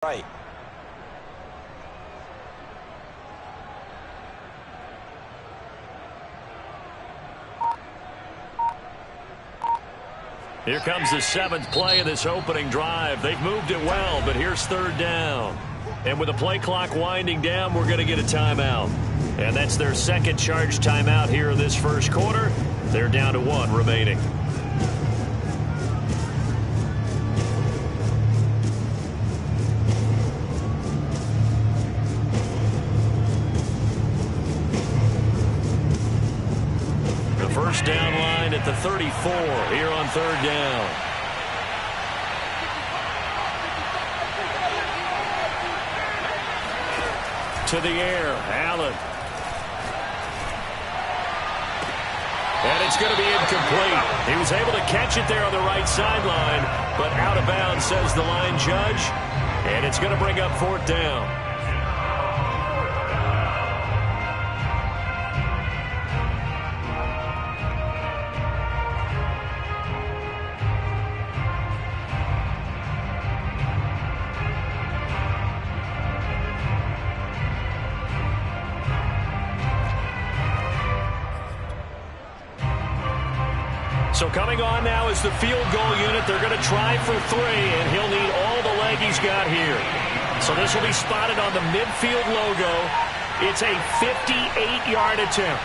Right. Here comes the seventh play of this opening drive. They've moved it well, but here's third down. And with the play clock winding down, we're going to get a timeout. And that's their second charge timeout here in this first quarter. They're down to one remaining. First down line at the 34 here on third down. To the air, Allen. And it's going to be incomplete. He was able to catch it there on the right sideline, but out of bounds, says the line judge. And it's going to bring up fourth down. So coming on now is the field goal unit. They're going to try for three, and he'll need all the leg he's got here. So this will be spotted on the midfield logo. It's a 58-yard attempt.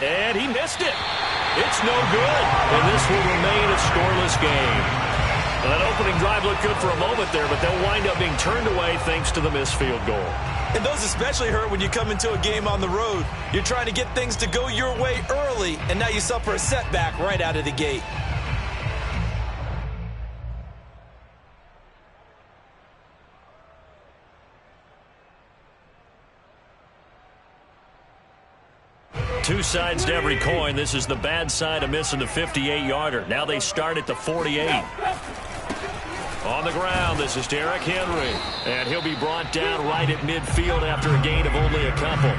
And he missed it. It's no good. And this will remain a scoreless game. Well, that opening drive looked good for a moment there, but they'll wind up being turned away thanks to the missed field goal. And those especially hurt when you come into a game on the road. You're trying to get things to go your way early, and now you suffer a setback right out of the gate. Two sides to every coin. This is the bad side of missing the 58-yarder. Now they start at the 48. On the ground, this is Derrick Henry. And he'll be brought down right at midfield after a gain of only a couple.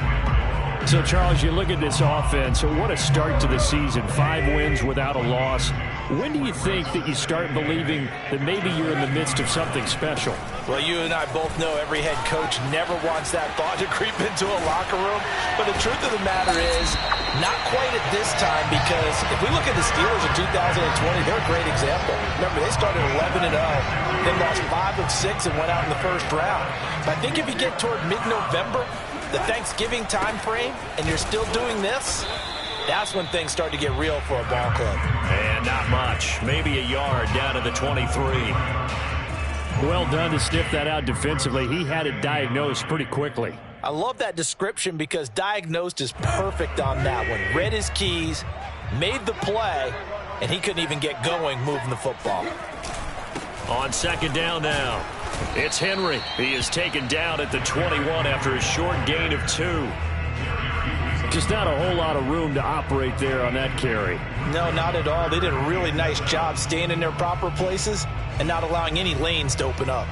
So, Charles, you look at this offense. So what a start to the season. 5 wins without a loss. When do you think that you start believing that maybe you're in the midst of something special? Well, you and I both know every head coach never wants that thought to creep into a locker room. But the truth of the matter is, not quite at this time, because if we look at the Steelers in 2020, they're a great example. Remember, they started 11-0, then lost 5 of 6 and went out in the first round. But I think if you get toward mid-November, the Thanksgiving time frame, and you're still doing this, that's when things start to get real for a ball club. And not much. Maybe a yard down to the 23. Well done to sniff that out defensively. He had it diagnosed pretty quickly. I love that description because diagnosed is perfect on that one. Read his keys, made the play, and he couldn't even get going moving the football. On second down now, it's Henry. He is taken down at the 21 after a short gain of 2. Just not a whole lot of room to operate there on that carry. No, not at all. They did a really nice job staying in their proper places and not allowing any lanes to open up.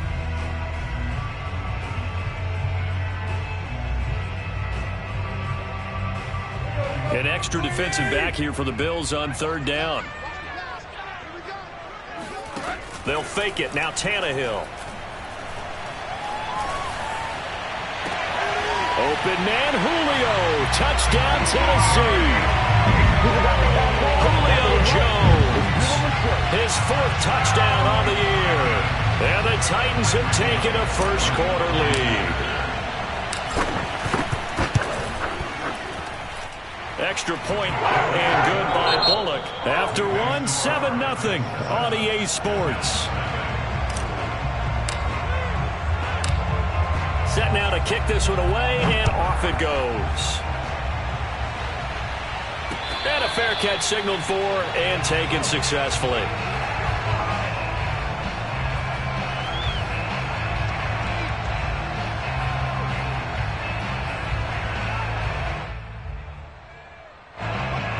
An extra defensive back here for the Bills on third down. They'll fake it. Now Tannehill. Open man, Julio. Touchdown, Tennessee. Julio Jones. His 4th touchdown on the year. And the Titans have taken a first quarter lead. Extra point and good by Bullock. After one, 7-0 on EA Sports. Set now to kick this one away, and off it goes. And a fair catch signaled for and taken successfully.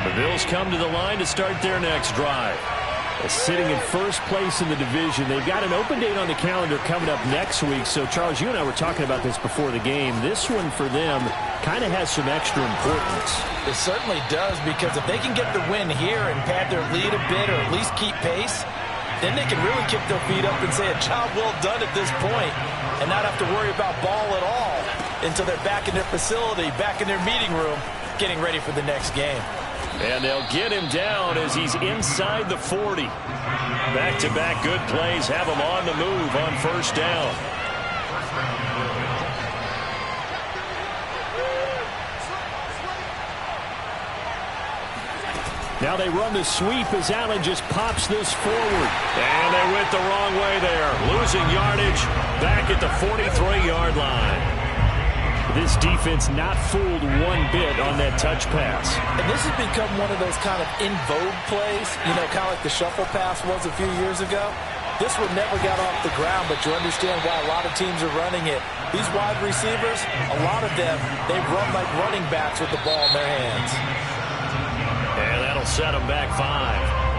The Bills come to the line to start their next drive. Sitting in first place in the division. They've got an open date on the calendar coming up next week. So, Charles, you and I were talking about this before the game. This one for them kind of has some extra importance. It certainly does, because if they can get the win here and pad their lead a bit or at least keep pace, then they can really kick their feet up and say a job well done at this point and not have to worry about ball at all until they're back in their facility, back in their meeting room, getting ready for the next game. And they'll get him down as he's inside the 40. Back-to-back good plays have him on the move on first down. Now they run the sweep as Allen just pops this forward. And they went the wrong way there. Losing yardage back at the 43-yard line. This defense not fooled one bit on that touch pass. And this has become one of those kind of in vogue plays, you know, kind of like the shuffle pass was a few years ago. This one never got off the ground, but you understand why a lot of teams are running it. These wide receivers, a lot of them, they run like running backs with the ball in their hands. And that'll set them back 5.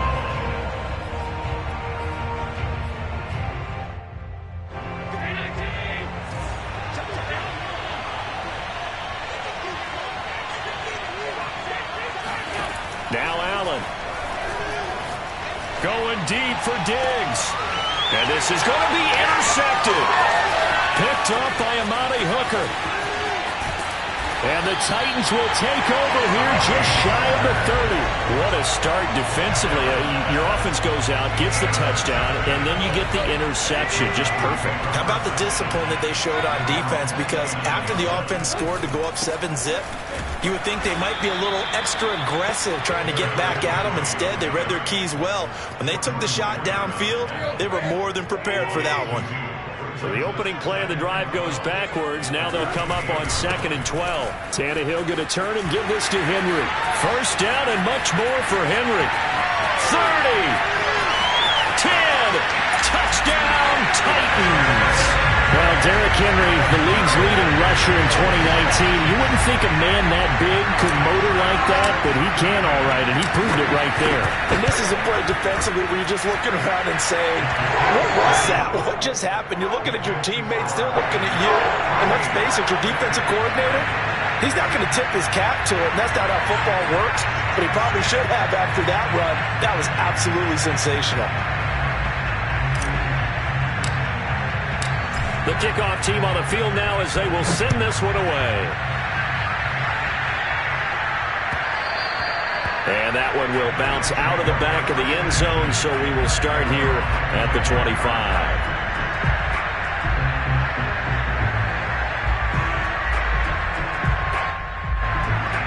Now Allen. Going deep for Diggs. And this is going to be intercepted. Picked up by Amani Hooker. And the Titans will take over here just shy of the 30. What a start defensively. Your offense goes out, gets the touchdown, and then you get the interception. Just perfect. How about the discipline that they showed on defense? Because after the offense scored to go up 7-zip, you would think they might be a little extra aggressive trying to get back at them. Instead, they read their keys well. When they took the shot downfield, they were more than prepared for that one. So the opening play of the drive goes backwards. Now they'll come up on 2nd and 12. Tannehill going to turn and give this to Henry. First down and much more for Henry. 30. 10. Touchdown, Titans. Well, Derrick Henry, the league's leading rusher in 2019. You wouldn't think a man that big could motor like that, but he can all right, and he proved it right there. And this is a play defensively where you're just looking around and saying, what was that? What just happened? You're looking at your teammates, they're looking at you. And let's face it, your defensive coordinator, he's not going to tip his cap to it, and that's not how football works, but he probably should have after that run. That was absolutely sensational. The kickoff team on the field now as they will send this one away. And that one will bounce out of the back of the end zone, so we will start here at the 25.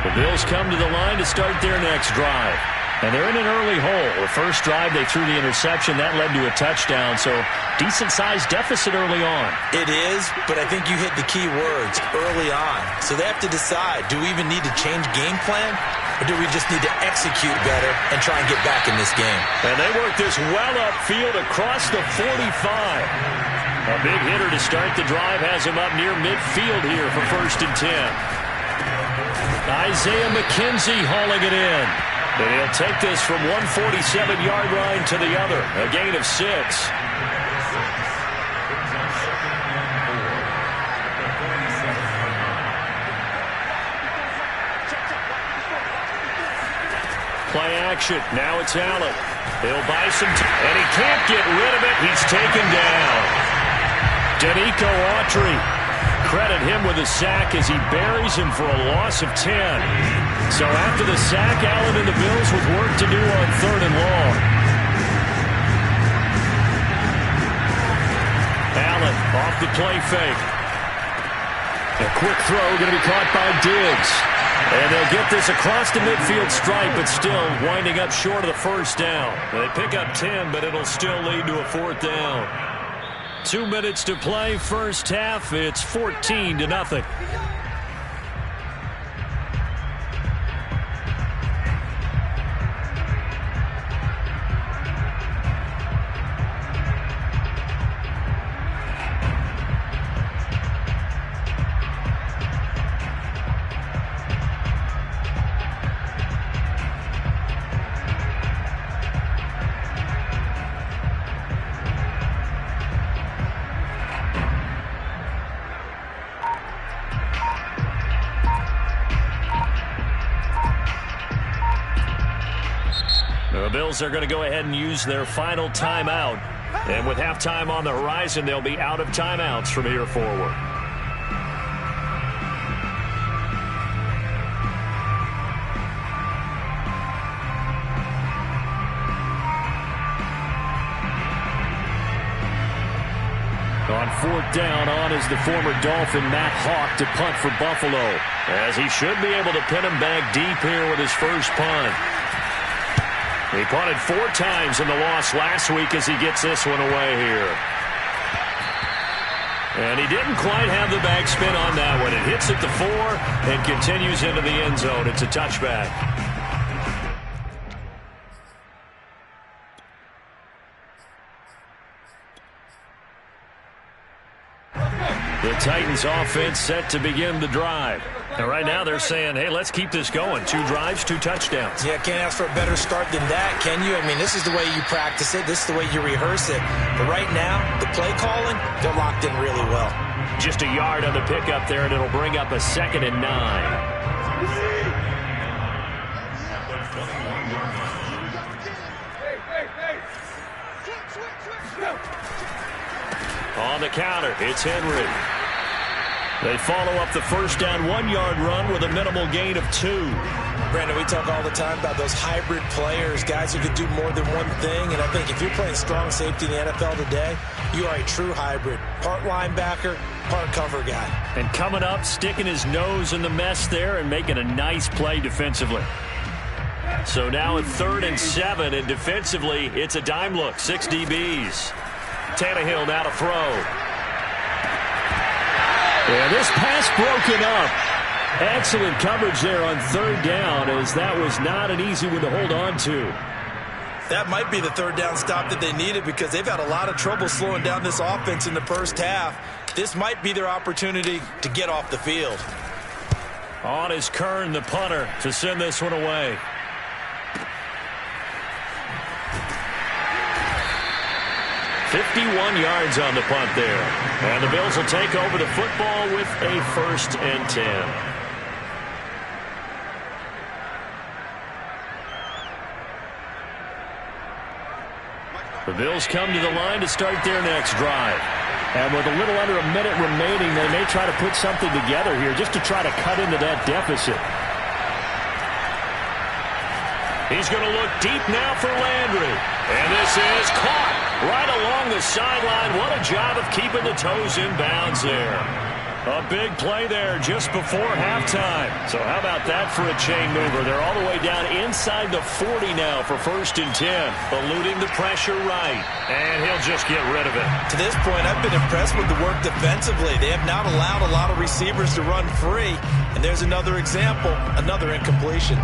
The Bills come to the line to start their next drive. And they're in an early hole. The first drive, they threw the interception. That led to a touchdown, so decent-sized deficit early on. It is, but I think you hit the key words, early on. So they have to decide, do we even need to change game plan, or do we just need to execute better and try and get back in this game? And they work this well upfield across the 45. A big hitter to start the drive has him up near midfield here for 1st and 10. Isaiah McKenzie hauling it in. And he'll take this from 147-yard line to the other. A gain of 6. Play action. Now it's Allen. He'll buy some time. And he can't get rid of it. He's taken down. Danico Autry. Credit him with a sack as he buries him for a loss of 10. So after the sack, Allen and the Bills with work to do on 3rd and long. Allen off the play fake. A quick throw going to be caught by Diggs. And they'll get this across the midfield stripe, but still winding up short of the first down. They pick up 10, but it'll still lead to a 4th down. 2 minutes to play, first half. It's 14-0. Bills are going to go ahead and use their final timeout. And with halftime on the horizon, they'll be out of timeouts from here forward. On fourth down, on is the former Dolphin, Matt Hawk, to punt for Buffalo. As he should be able to pin him back deep here with his first punt. He punted 4 times in the loss last week as he gets this one away here. And he didn't quite have the backspin on that one. It hits at the 4 and continues into the end zone. It's a touchback. The Titans offense set to begin the drive. And right now they're saying, hey, let's keep this going. 2 drives, 2 touchdowns. Yeah, can't ask for a better start than that, can you? I mean, this is the way you practice it. This is the way you rehearse it. But right now, the play calling, they're locked in really well. Just a yard on the pickup there, and it'll bring up a 2nd and 9. On the counter, it's Henry. They follow up the first down 1-yard run with a minimal gain of 2. Brandon, we talk all the time about those hybrid players, guys who can do more than one thing. And I think if you're playing strong safety in the NFL today, you are a true hybrid. Part linebacker, part cover guy. And coming up, sticking his nose in the mess there and making a nice play defensively. So now at 3rd and 7, and defensively, it's a dime look. 6 DBs. Tannehill now to throw. Yeah, this pass broken up. Excellent coverage there on 3rd down, as that was not an easy one to hold on to. That might be the 3rd down stop that they needed, because they've had a lot of trouble slowing down this offense in the first half. This might be their opportunity to get off the field. On is Kern, the punter, to send this one away. $51 yards on the punt there. And the Bills will take over the football with a 1st and 10. The Bills come to the line to start their next drive. And with a little under a minute remaining, they may try to put something together here just to try to cut into that deficit. He's going to look deep now for Landry. And this is caught right along the sideline. What a job of keeping the toes in bounds there. A big play there just before halftime. So how about that for a chain mover? They're all the way down inside the 40 now for 1st and 10. Eluding the pressure right. And he'll just get rid of it. To this point, I've been impressed with the work defensively. They have not allowed a lot of receivers to run free. And there's another example, another incompletion.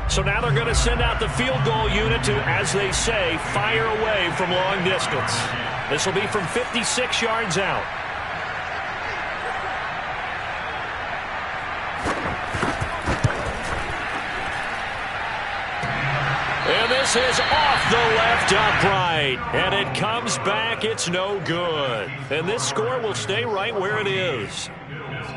So now they're going to send out the field goal unit to, as they say, fire away from long distance. This will be from 56 yards out. And this is off the left upright. And it comes back. It's no good. And this score will stay right where it is.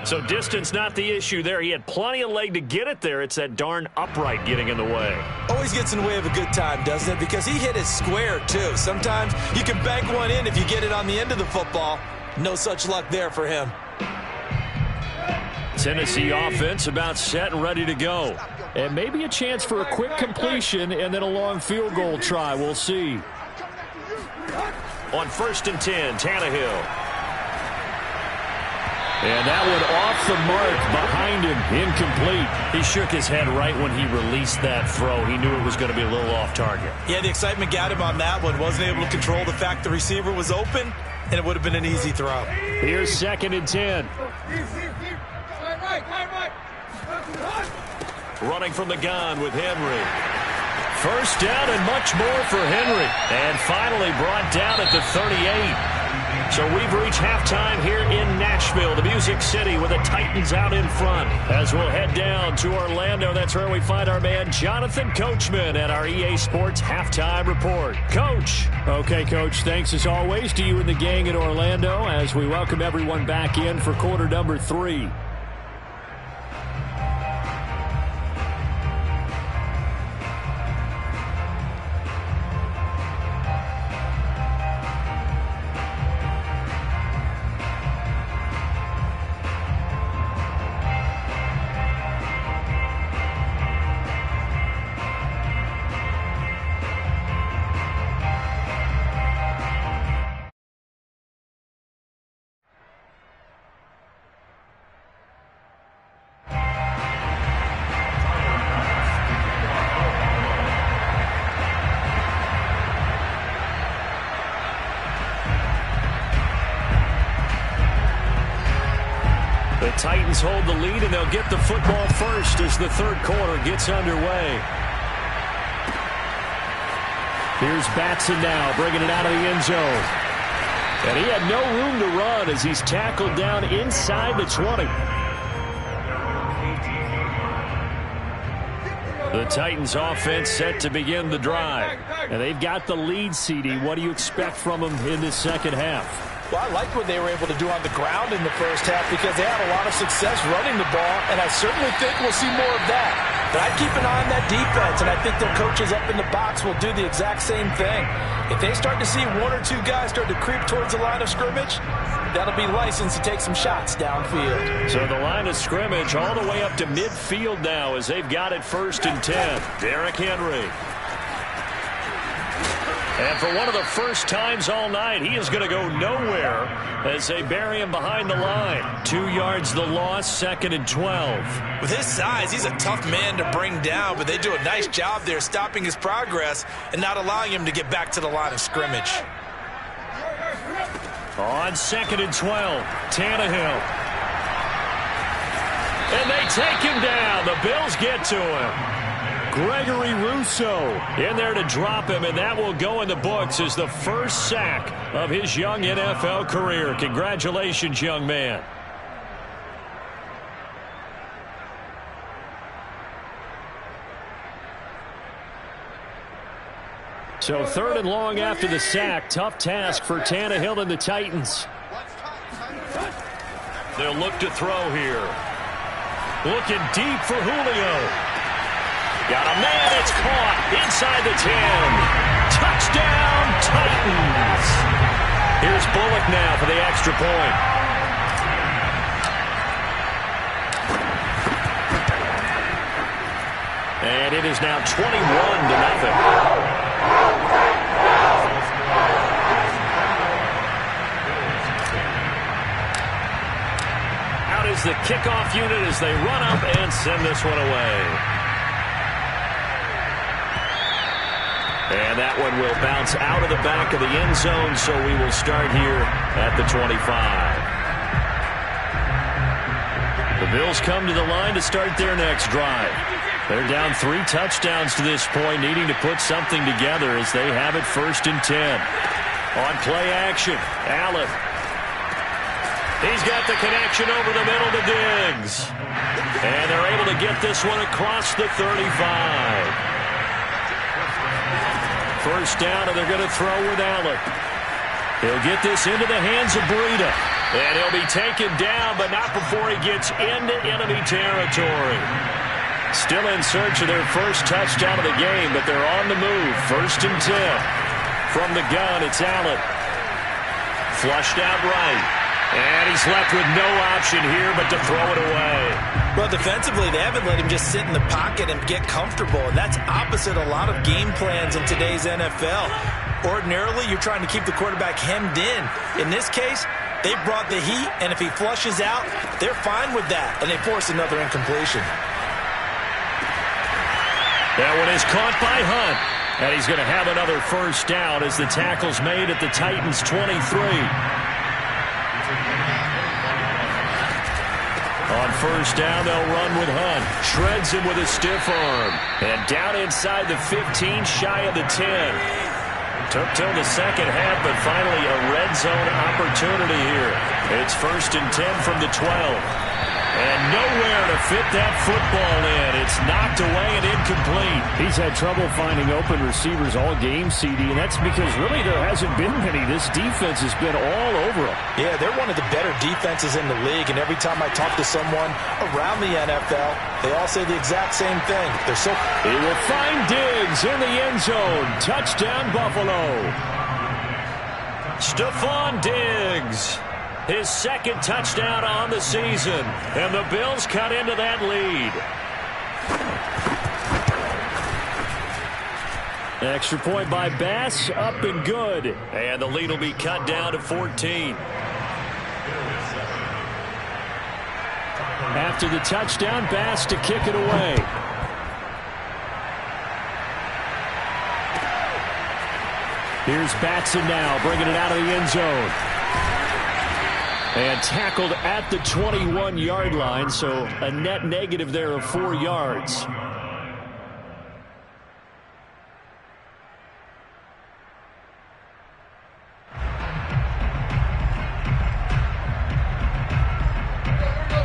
So distance not the issue there. He had plenty of leg to get it there. It's that darn upright getting in the way. Always gets in the way of a good time, doesn't it? Because he hit it square, too. Sometimes you can bank one in if you get it on the end of the football. No such luck there for him. Tennessee offense about set and ready to go. And maybe a chance for a quick completion and then a long field goal try. We'll see. On 1st and 10, Tannehill. And that one off the mark behind him, incomplete. He shook his head right when he released that throw. He knew it was going to be a little off target. Yeah, the excitement got him on that one. Wasn't able to control the fact the receiver was open, and it would have been an easy throw. Here's 2nd and 10. Running from the gun with Henry. 1st down and much more for Henry. And finally brought down at the 38. So we've reached halftime here in Nashville, the Music City, with the Titans out in front. As we'll head down to Orlando, that's where we find our man Jonathan Coachman at our EA Sports Halftime Report. Coach. Okay, Coach, thanks as always to you and the gang in Orlando as we welcome everyone back in for quarter number 3. Titans hold the lead, and they'll get the football first as the third quarter gets underway. Here's Batson now, bringing it out of the end zone. And he had no room to run as he's tackled down inside the 20. The Titans offense set to begin the drive. And they've got the lead, CD. What do you expect from them in this second half? Well, I like what they were able to do on the ground in the first half because they had a lot of success running the ball, and I certainly think we'll see more of that. But I'd keep an eye on that defense, and I think their coaches up in the box will do the exact same thing. If they start to see one or two guys start to creep towards the line of scrimmage, that'll be licensed to take some shots downfield. So the line of scrimmage all the way up to midfield now as they've got it 1st and 10. Derrick Henry. And for one of the first times all night, he is going to go nowhere as they bury him behind the line. 2 yards the loss, 2nd and 12. With his size, he's a tough man to bring down, but they do a nice job there stopping his progress and not allowing him to get back to the line of scrimmage. On 2nd and 12, Tannehill. And they take him down. The Bills get to him. Gregory Rousseau in there to drop him, and that will go in the books as the first sack of his young NFL career. Congratulations, young man. So 3rd and long after the sack. Tough task for Tannehill and the Titans. They'll look to throw here. Looking deep for Julio. Got a man, it's caught inside the 10. Touchdown, Titans. Here's Bullock now for the extra point. And it is now 21-0. Out is the kickoff unit as they run up and send this one away. And that one will bounce out of the back of the end zone, so we will start here at the 25. The Bills come to the line to start their next drive. They're down 3 touchdowns to this point, needing to put something together as they have it 1st and 10. On play action, Allen. He's got the connection over the middle to Diggs. And they're able to get this one across the 35. First down, and they're going to throw with Allen. He'll get this into the hands of Breida. And he'll be taken down, but not before he gets into enemy territory. Still in search of their first touchdown of the game, but they're on the move. 1st and 10. From the gun, it's Allen. Flushed out right. And he's left with no option here but to throw it away. Well, defensively, they haven't let him just sit in the pocket and get comfortable, and that's opposite a lot of game plans in today's NFL. Ordinarily, you're trying to keep the quarterback hemmed in. In this case, they brought the heat, and if he flushes out, they're fine with that, and they force another incompletion. That one is caught by Hunt, and he's going to have another first down as the tackle's made at the Titans' 23. On first down, they'll run with Hunt. Shreds him with a stiff arm. And down inside the 15, shy of the 10. Took till the second half, but finally a red zone opportunity here. It's 1st and 10 from the 12. And nowhere to fit that football in. It's knocked away and incomplete. He's had trouble finding open receivers all game, CD, and that's because really there hasn't been many. This defense has been all over him. Yeah, they're one of the better defenses in the league, and every time I talk to someone around the NFL, they all say the exact same thing. They're so... He will find Diggs in the end zone. Touchdown, Buffalo. Stephon Diggs. His 2nd touchdown on the season. And the Bills cut into that lead. Extra point by Bass, up and good. And the lead will be cut down to 14. After the touchdown, Bass to kick it away. Here's Batson now, bringing it out of the end zone. And tackled at the 21-yard line, so a net negative there of 4 yards.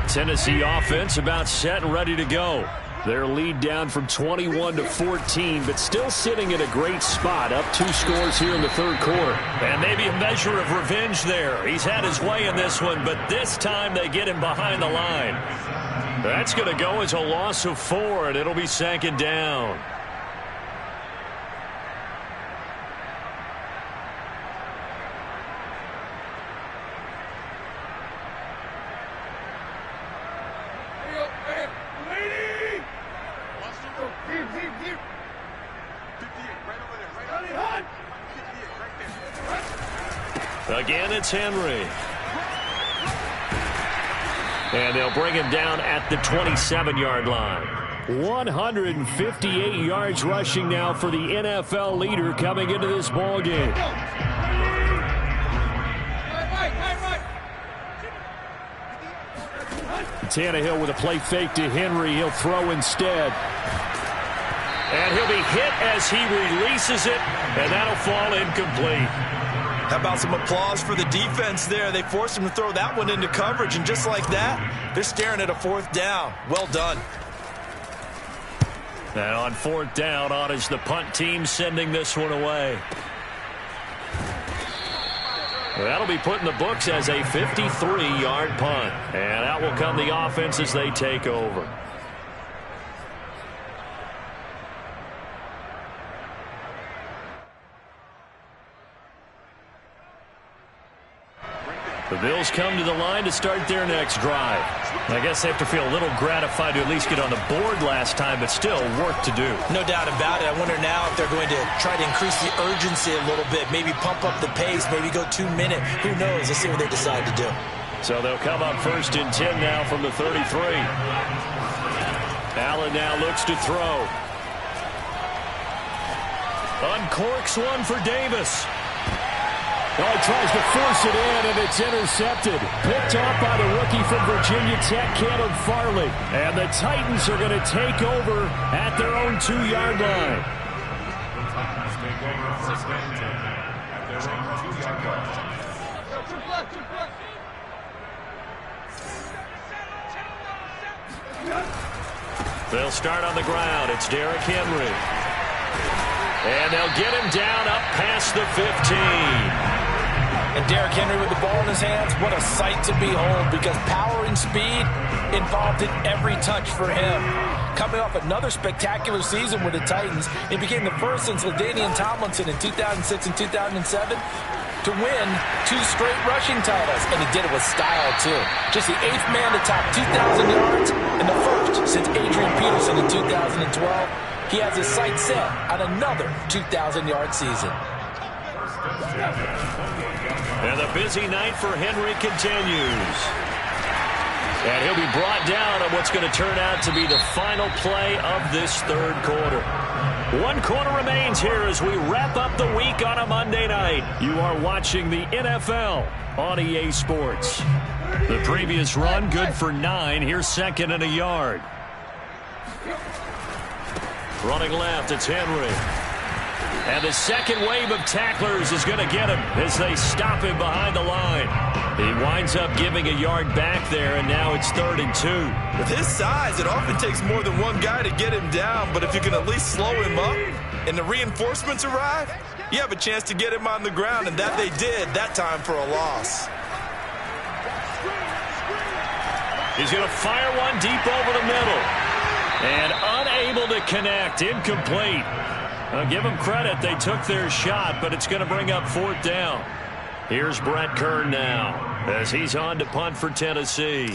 Tennessee offense about set and ready to go. Their lead down from 21 to 14, but still sitting in a great spot, up 2 scores here in the third quarter. And maybe a measure of revenge there. He's had his way in this one, but this time they get him behind the line. That's going to go as a loss of 4, and it'll be second down. Again, it's Henry. And they'll bring him down at the 27-yard line. 158 yards rushing now for the NFL leader coming into this ball game. Tannehill with a play fake to Henry. He'll throw instead. And he'll be hit as he releases it, and that'll fall incomplete. How about some applause for the defense there? They forced him to throw that one into coverage, and just like that, they're staring at a 4th down. Well done. And on 4th down, on is the punt team sending this one away. That'll be put in the books as a 53-yard punt. And out will come the offense as they take over. The Bills come to the line to start their next drive. I guess they have to feel a little gratified to at least get on the board last time, but still work to do. No doubt about it. I wonder now if they're going to try to increase the urgency a little bit, maybe pump up the pace, maybe go 2 minute. Who knows? Let's see what they decide to do. So they'll come up 1st and 10 now from the 33. Allen now looks to throw. Uncorks one for Davis. Oh, he tries to force it in, and it's intercepted. Picked off by the rookie from Virginia Tech, Caleb Farley. And the Titans are going to take over at their own 2-yard line. They'll start on the ground. It's Derrick Henry. And they'll get him down up past the 15. And Derrick Henry with the ball in his hands, what a sight to behold, because power and speed involved in every touch for him. Coming off another spectacular season with the Titans, it became the first since LaDainian Tomlinson in 2006 and 2007 to win 2 straight rushing titles, and he did it with style, too. Just the 8th man to top 2,000 yards and the first since Adrian Peterson in 2012. He has his sights set on another 2,000-yard season. And the busy night for Henry continues. And he'll be brought down on what's going to turn out to be the final play of this third quarter. 1 quarter remains here as we wrap up the week on a Monday night. You are watching the NFL on EA Sports. The previous run good for 9. Here's 2nd and a yard. Running left, it's Henry. And the second wave of tacklers is going to get him as they stop him behind the line. He winds up giving a yard back there, and now it's 3rd and 2. With his size, it often takes more than one guy to get him down, but if you can at least slow him up and the reinforcements arrive, you have a chance to get him on the ground, and that they did that time for a loss. He's going to fire one deep over the middle. And unable to connect, incomplete. I'll give them credit, they took their shot, but it's going to bring up 4th down. Here's Brett Kern now as he's on to punt for Tennessee.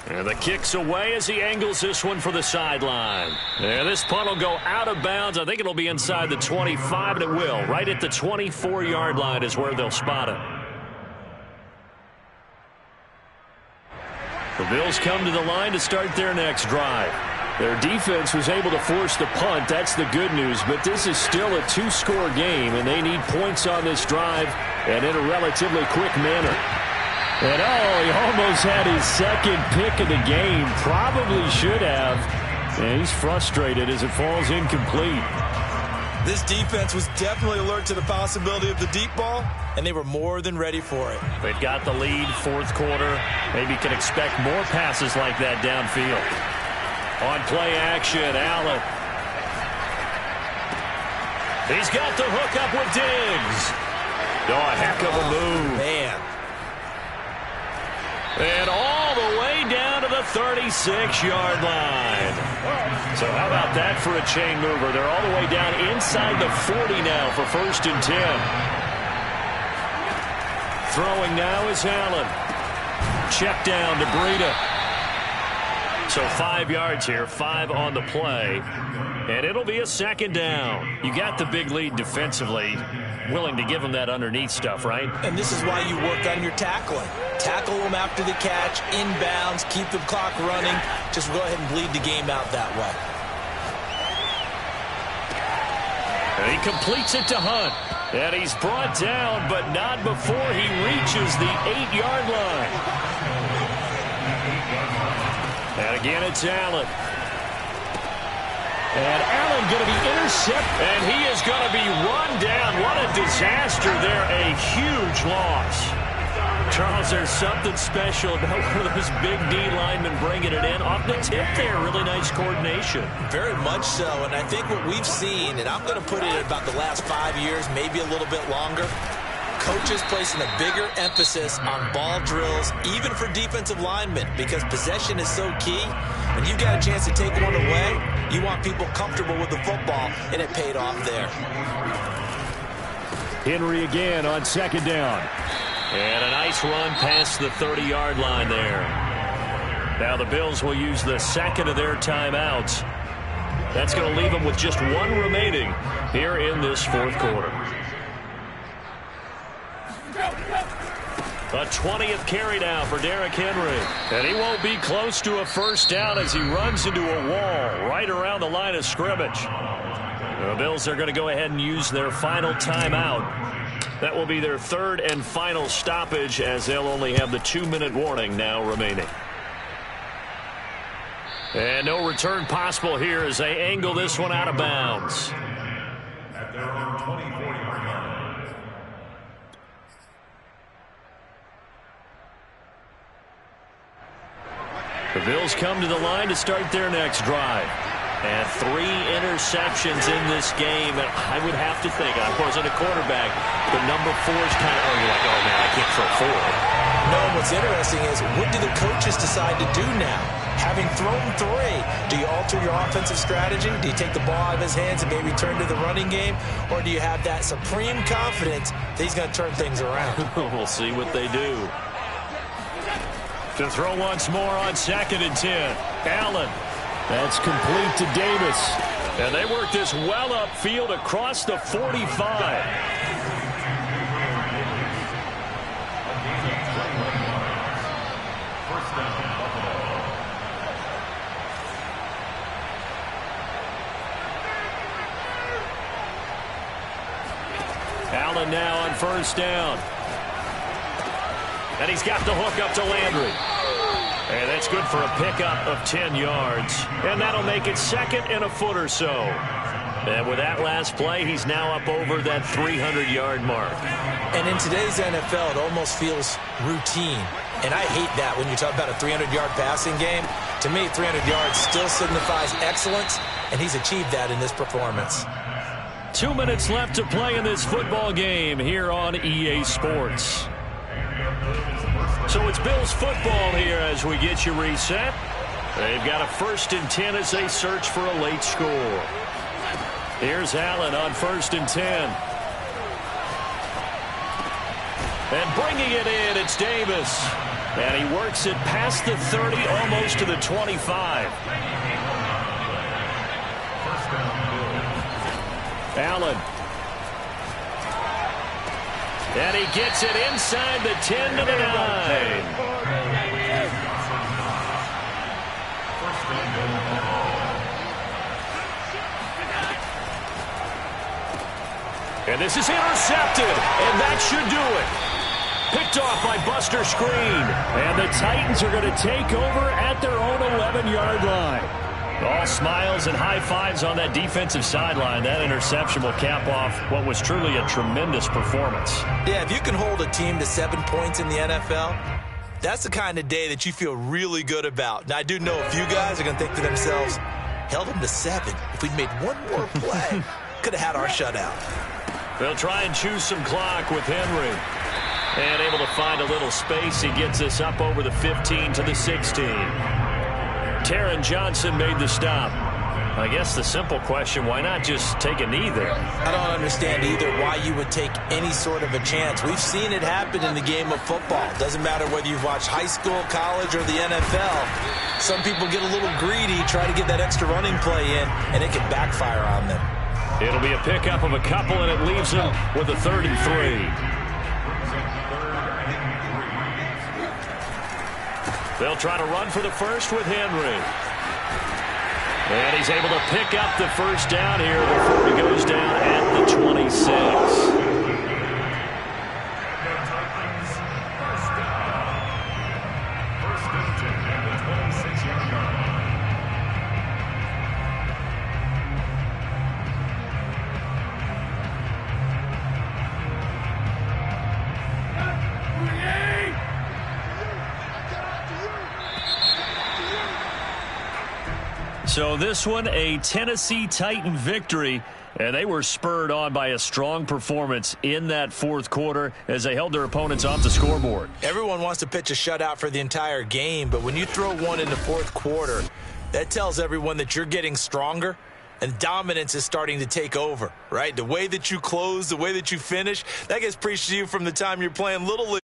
And the kick's away as he angles this one for the sideline. And this punt will go out of bounds. I think it'll be inside the 25, and it will. Right at the 24-yard line is where they'll spot it. The Bills come to the line to start their next drive. Their defense was able to force the punt. That's the good news. But this is still a two-score game, and they need points on this drive and in a relatively quick manner. And, he almost had his second pick of the game. Probably should have. And he's frustrated as it falls incomplete. This defense was definitely alert to the possibility of the deep ball, and they were more than ready for it. They've got the lead, fourth quarter. Maybe can expect more passes like that downfield. On play action, Allen. He's got the hook up with Diggs. A heck of a move. Man. And all the way down to the 36-yard line. So how about that for a chain mover? They're all the way down inside the 40 now for 1st and 10. Throwing now is Allen. Check down to Breida. So 5 yards here, 5 on the play. And it'll be a 2nd down. You got the big lead defensively. Willing to give them that underneath stuff, right? And this is why you work on your tackling. Tackle them after the catch, inbounds, keep the clock running. Just go ahead and bleed the game out that way. And he completes it to Hunt. And he's brought down, but not before he reaches the 8-yard line. And again, it's Allen. And Allen going to be intercepted. And he is going to be run down. What a disaster there. A huge loss. Charles, there's something special about one of those big D linemen bringing it in. Off the tip there. Really nice coordination. Very much so. And I think what we've seen, and I'm going to put it at about the last 5 years, maybe a little bit longer, coaches placing a bigger emphasis on ball drills, even for defensive linemen, because possession is so key. When you've got a chance to take one away, you want people comfortable with the football, and it paid off there. Henry again on 2nd down. And a nice run past the 30-yard line there. Now the Bills will use the 2nd of their timeouts. That's going to leave them with just 1 remaining here in this 4th quarter. A 20th carry now for Derrick Henry. And he won't be close to a 1st down as he runs into a wall right around the line of scrimmage. The Bills are going to go ahead and use their final timeout. That will be their 3rd and final stoppage, as they'll only have the 2-minute warning now remaining. And no return possible here as they angle this one out of bounds. At their own 24-yard line. The Bills come to the line to start their next drive. And 3 interceptions in this game. And I would have to think, I wasn't a quarterback, but number 4 is kind of, you're like, oh, man, I can't throw 4. No, what's interesting is, what do the coaches decide to do now? Having thrown 3, do you alter your offensive strategy? Do you take the ball out of his hands and maybe turn to the running game? Or do you have that supreme confidence that he's going to turn things around? We'll see what they do. To throw once more on 2nd and 10. Allen. That's complete to Davis. And they work this well upfield across the 45. Allen now on 1st down. And he's got the hook up to Landry. And that's good for a pickup of 10 yards. And that'll make it 2nd and a foot or so. And with that last play, he's now up over that 300-yard mark. And in today's NFL, it almost feels routine. And I hate that when you talk about a 300-yard passing game. To me, 300 yards still signifies excellence, and he's achieved that in this performance. 2 minutes left to play in this football game here on EA Sports. So it's Bills football here as we get you reset. They've got a 1st and 10 as they search for a late score. Here's Allen on 1st and 10. And bringing it in, it's Davis. And he works it past the 30, almost to the 25. Allen. And he gets it inside the 10 to the 9. And this is intercepted, and that should do it. Picked off by Buster Screen. And the Titans are going to take over at their own 11-yard line. All smiles and high fives on that defensive sideline. That interception will cap off what was truly a tremendous performance. Yeah, if you can hold a team to 7 points in the NFL, that's the kind of day that you feel really good about. Now, I do know a few guys are going to think to themselves, held them to 7. If we'd made one more play, could have had our shutout. They'll try and choose some clock with Henry. And able to find a little space. He gets us up over the 15 to the 16. Taron Johnson made the stop. I guess the simple question, why not just take a knee there? I don't understand either why you would take any sort of a chance. We've seen it happen in the game of football. Doesn't matter whether you've watched high school, college, or the NFL. Some people get a little greedy, try to get that extra running play in, and it can backfire on them. It'll be a pickup of a couple, and it leaves them with a 3rd and 3. They'll try to run for the first with Henry. And he's able to pick up the first down here before he goes down at the 26. So this one, a Tennessee Titan victory, and they were spurred on by a strong performance in that 4th quarter as they held their opponents off the scoreboard. Everyone wants to pitch a shutout for the entire game, but when you throw one in the 4th quarter, that tells everyone that you're getting stronger and dominance is starting to take over, right? The way that you close, the way that you finish, that gets preached to you from the time you're playing Little League.